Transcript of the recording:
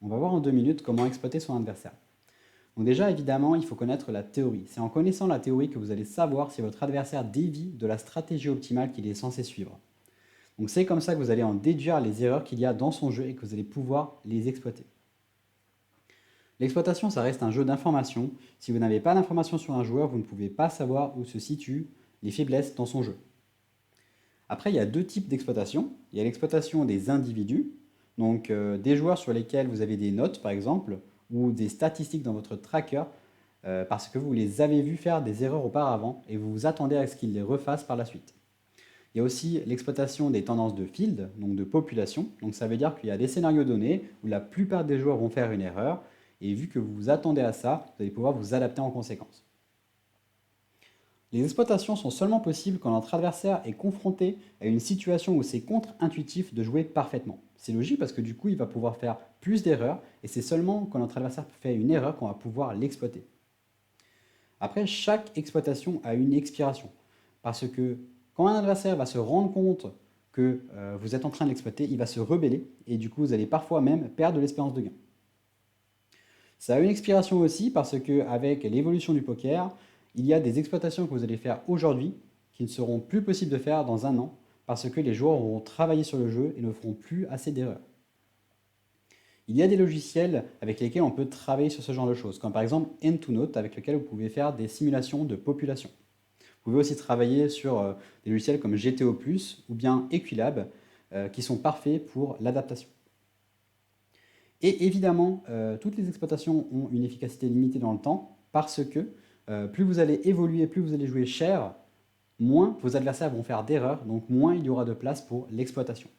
On va voir en 2 minutes comment exploiter son adversaire. Donc déjà, évidemment, il faut connaître la théorie. C'est en connaissant la théorie que vous allez savoir si votre adversaire dévie de la stratégie optimale qu'il est censé suivre. Donc c'est comme ça que vous allez en déduire les erreurs qu'il y a dans son jeu et que vous allez pouvoir les exploiter. L'exploitation, ça reste un jeu d'information. Si vous n'avez pas d'informations sur un joueur, vous ne pouvez pas savoir où se situent les faiblesses dans son jeu. Après, il y a deux types d'exploitation. Il y a l'exploitation des individus, donc des joueurs sur lesquels vous avez des notes, par exemple, ou des statistiques dans votre tracker, parce que vous les avez vus faire des erreurs auparavant et vous vous attendez à ce qu'ils les refassent par la suite. Il y a aussi l'exploitation des tendances de field, donc de population. Donc ça veut dire qu'il y a des scénarios donnés où la plupart des joueurs vont faire une erreur, et vu que vous vous attendez à ça, vous allez pouvoir vous adapter en conséquence. Les exploitations sont seulement possibles quand notre adversaire est confronté à une situation où c'est contre-intuitif de jouer parfaitement. C'est logique parce que du coup, il va pouvoir faire plus d'erreurs, et c'est seulement quand notre adversaire fait une erreur qu'on va pouvoir l'exploiter. Après, chaque exploitation a une expiration, parce que quand un adversaire va se rendre compte que vous êtes en train de l'exploiter, il va se rebeller, et du coup, vous allez parfois même perdre de l'espérance de gain. Ça a une expiration aussi parce qu'avec l'évolution du poker, il y a des exploitations que vous allez faire aujourd'hui qui ne seront plus possibles de faire dans un an parce que les joueurs auront travaillé sur le jeu et ne feront plus assez d'erreurs. Il y a des logiciels avec lesquels on peut travailler sur ce genre de choses, comme par exemple End2Note avec lequel vous pouvez faire des simulations de population. Vous pouvez aussi travailler sur des logiciels comme GTO+, ou bien Equilab, qui sont parfaits pour l'adaptation. Et évidemment, toutes les exploitations ont une efficacité limitée dans le temps parce que plus vous allez évoluer, plus vous allez jouer cher, moins vos adversaires vont faire d'erreurs, donc moins il y aura de place pour l'exploitation.